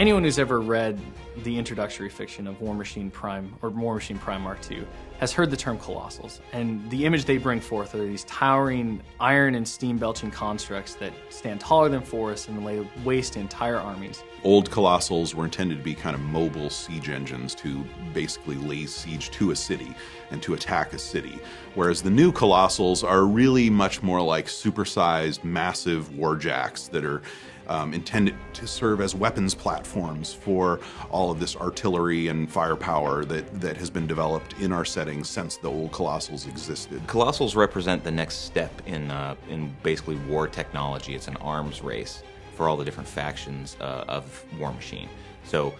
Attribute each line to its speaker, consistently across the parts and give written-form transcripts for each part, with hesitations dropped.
Speaker 1: Anyone who's ever read the introductory fiction of War Machine Prime, or War Machine Prime Mark II, has heard the term Colossals. And the image they bring forth are these towering iron and steam belching constructs that stand taller than forests and lay waste to entire armies.
Speaker 2: Old Colossals were intended to be kind of mobile siege engines to basically lay siege to a city and to attack a city, whereas the new Colossals are really much more like supersized, massive warjacks that are intended to serve as weapons platforms for all of this artillery and firepower that has been developed in our settings since the old Colossals existed.
Speaker 3: Colossals represent the next step in basically war technology. It's an arms race for all the different factions of War Machine. So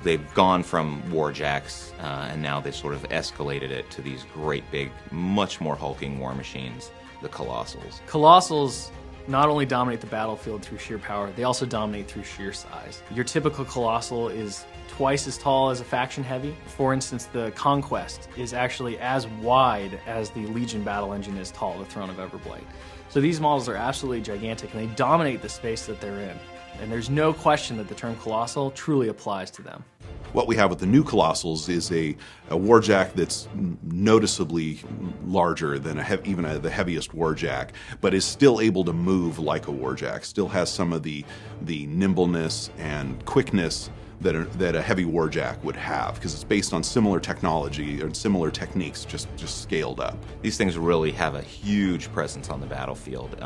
Speaker 3: they've gone from warjacks and now they've sort of escalated it to these great big, much more hulking war machines, the Colossals.
Speaker 1: Colossals not only dominate the battlefield through sheer power, they also dominate through sheer size. Your typical Colossal is twice as tall as a faction heavy. For instance, the Conquest is actually as wide as the Legion battle engine is tall, the Throne of Everblight. So these models are absolutely gigantic and they dominate the space that they're in. And there's no question that the term Colossal truly applies to them.
Speaker 2: What we have with the new Colossals is a warjack that's noticeably larger than even the heaviest warjack, but is still able to move like a warjack, still has some of the nimbleness and quickness that a heavy warjack would have, because it's based on similar technology and similar techniques, just scaled up.
Speaker 3: These things really have a huge presence on the battlefield.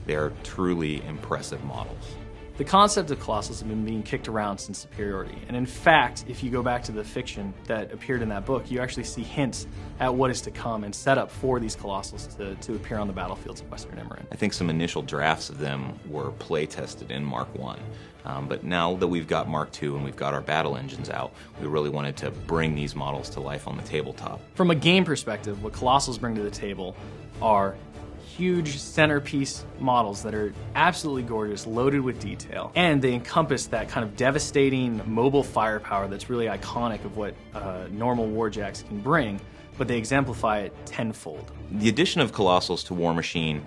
Speaker 3: They're truly impressive models.
Speaker 1: The concept of Colossals has been being kicked around since Superiority, and in fact, if you go back to the fiction that appeared in that book, you actually see hints at what is to come and set up for these Colossals to appear on the battlefields of Western Immorin.
Speaker 3: I think some initial drafts of them were play-tested in Mark I, but now that we've got Mark II and we've got our battle engines out, we really wanted to bring these models to life on the tabletop.
Speaker 1: From a game perspective, what Colossals bring to the table are huge centerpiece models that are absolutely gorgeous, loaded with detail, and they encompass that kind of devastating mobile firepower that's really iconic of what normal warjacks can bring, but they exemplify it tenfold.
Speaker 3: The addition of Colossals to War Machine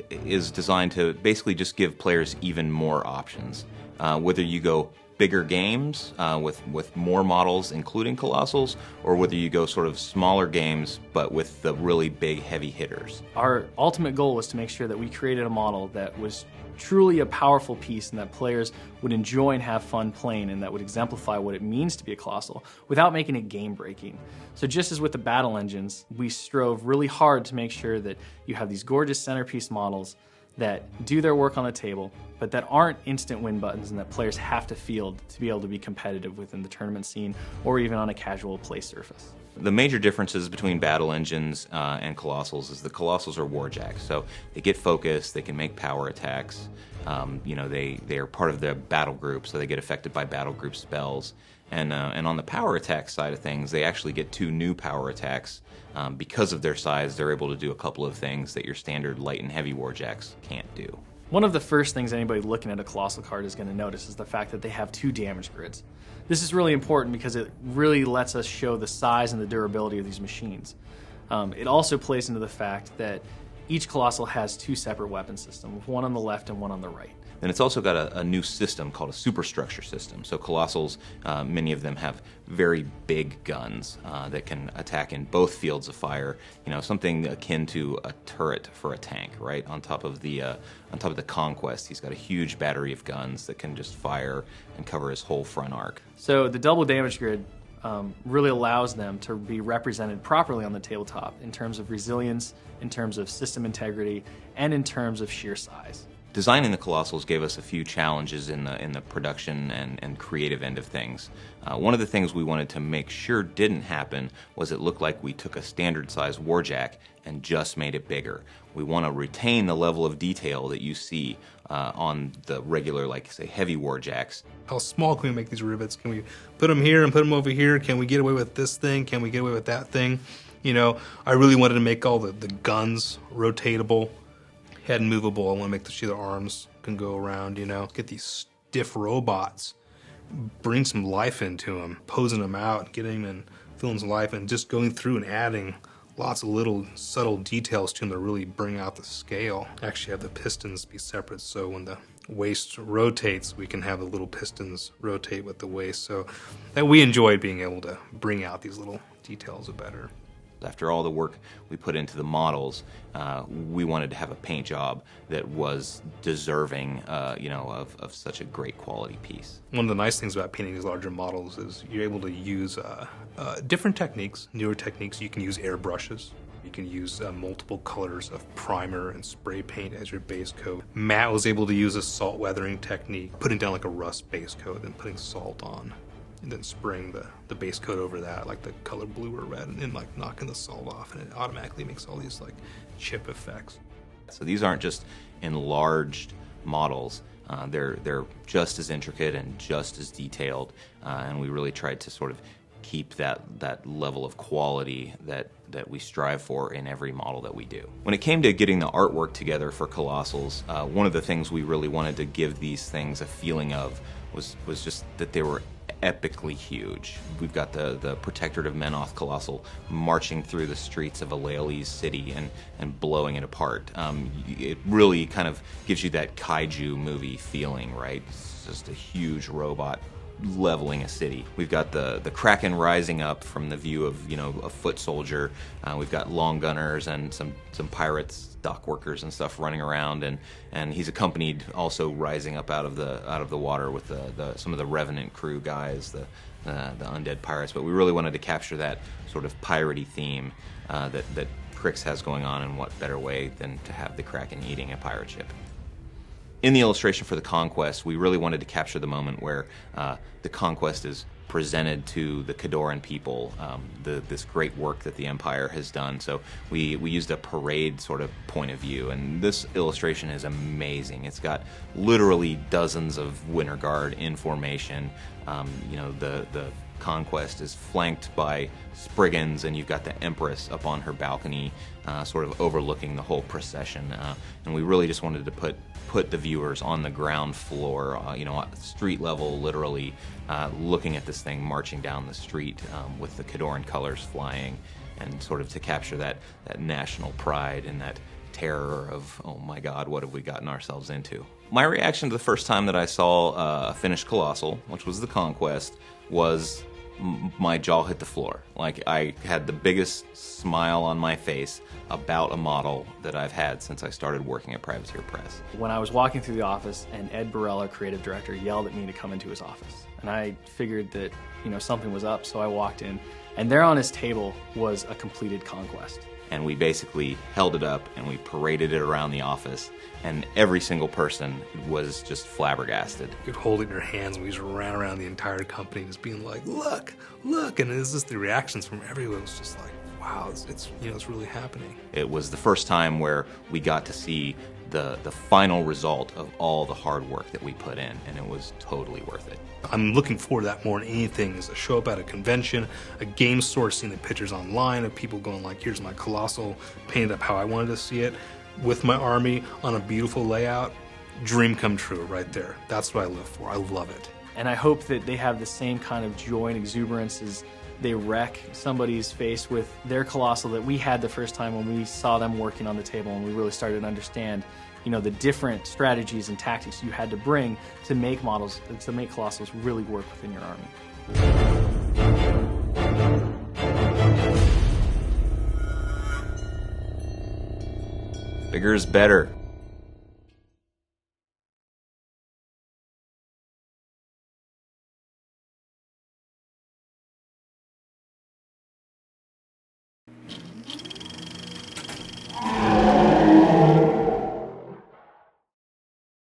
Speaker 3: is designed to basically just give players even more options. Whether you go bigger games with more models including Colossals, or whether you go sort of smaller games but with the really big heavy hitters.
Speaker 1: Our ultimate goal was to make sure that we created a model that was truly a powerful piece and that players would enjoy and have fun playing, and that would exemplify what it means to be a Colossal without making it game-breaking. So just as with the battle engines, we strove really hard to make sure that you have these gorgeous centerpiece models that do their work on the table, but that aren't instant win buttons and that players have to field to be able to be competitive within the tournament scene or even on a casual play surface.
Speaker 3: The major differences between battle engines and Colossals is the Colossals are warjacks, so they get focused, they can make power attacks, they are part of the battle group, so they get affected by battle group spells. And on the power attack side of things, they actually get 2 new power attacks. Because of their size, they're able to do a couple of things that your standard light and heavy warjacks can't do.
Speaker 1: One of the first things anybody looking at a Colossal card is going to notice is the fact that they have 2 damage grids. This is really important because it really lets us show the size and the durability of these machines. It also plays into the fact that each Colossal has 2 separate weapon systems, one on the left and one on the right.
Speaker 3: And it's also got a new system called a superstructure system. So Colossals, many of them have very big guns that can attack in both fields of fire. Something akin to a turret for a tank, right? On top of the Conquest, he's got a huge battery of guns that can just fire and cover his whole front arc.
Speaker 1: So the double damage grid really allows them to be represented properly on the tabletop in terms of resilience, in terms of system integrity, and in terms of sheer size.
Speaker 3: Designing the Colossals gave us a few challenges in the production and creative end of things. One of the things we wanted to make sure didn't happen was it looked like we took a standard size warjack and just made it bigger. We want to retain the level of detail that you see on the regular, like say, heavy warjacks.
Speaker 4: How small can we make these rivets? Can we put them here and put them over here? Can we get away with this thing? Can we get away with that thing? I really wanted to make all the guns rotatable, head movable. I want to make sure the arms can go around, Get these stiff robots, bring some life into them, posing them out, getting them and filling some life, and just going through and adding lots of little subtle details to them that really bring out the scale. Actually have the pistons be separate, so when the waist rotates, we can have the little pistons rotate with the waist. So that we enjoyed being able to bring out these little details better.
Speaker 3: After all the work we put into the models, we wanted to have a paint job that was deserving, of such a great quality piece.
Speaker 4: One of the nice things about painting these larger models is you're able to use different techniques, newer techniques. You can use airbrushes. You can use multiple colors of primer and spray paint as your base coat. Matt was able to use a salt weathering technique, putting down like a rust base coat and putting salt on, and then spraying the base coat over that, like the color blue or red, and like knocking the salt off, and it automatically makes all these like chip effects.
Speaker 3: So these aren't just enlarged models. They're just as intricate and just as detailed, and we really tried to sort of keep that level of quality that we strive for in every model that we do. When it came to getting the artwork together for Colossals, one of the things we really wanted to give these things a feeling of was just that they were epically huge. We've got the Protectorate of Menoth Colossal marching through the streets of Alale's city and blowing it apart. It really kind of gives you that kaiju movie feeling, right? It's just a huge robot leveling a city. We've got the Kraken rising up from the view of a foot soldier. We've got long gunners and some pirates, dock workers and stuff running around, and he's accompanied also rising up out of the water with some of the Revenant crew guys, the undead pirates. But we really wanted to capture that sort of piratey theme that Crix has going on, and what better way than to have the Kraken eating a pirate ship. In the illustration for the Conquest, we really wanted to capture the moment where the Conquest is presented to the Cadoran people, this great work that the Empire has done. So we used a parade sort of point of view, and this illustration is amazing. It's got literally dozens of Winter Guard in formation. The Conquest is flanked by Spriggans, and you've got the Empress up on her balcony, sort of overlooking the whole procession. And we really just wanted to put the viewers on the ground floor, street level, literally looking at this thing marching down the street with the Cadoran colors flying, and sort of to capture that national pride and that terror of, oh my God, what have we gotten ourselves into? My reaction to the first time that I saw a finished Colossal, which was the Conquest, was my jaw hit the floor. Like, I had the biggest smile on my face about a model that I've had since I started working at Privateer Press.
Speaker 1: When I was walking through the office, and Ed Burrell, our creative director, yelled at me to come into his office. And I figured that, something was up, so I walked in, and there on his table was a completed Conquest.
Speaker 3: And we basically held it up and we paraded it around the office, and every single person was just flabbergasted.
Speaker 4: You could hold it in your hands, and we just ran around the entire company just being like, look, look, and it's just the reactions from everyone was just like, wow, it's really happening.
Speaker 3: It was the first time where we got to see the final result of all the hard work that we put in, and it was totally worth it.
Speaker 4: I'm looking forward to that more than anything, is a show up at a convention, a game store, seeing the pictures online of people going like, here's my Colossal, painted up how I wanted to see it, with my army on a beautiful layout. Dream come true right there. That's what I live for. I love it.
Speaker 1: And I hope that they have the same kind of joy and exuberance as they wreck somebody's face with their Colossal that we had the first time when we saw them working on the table, and we really started to understand the different strategies and tactics you had to bring to make models, to make Colossals really work within your army.
Speaker 3: Bigger is better.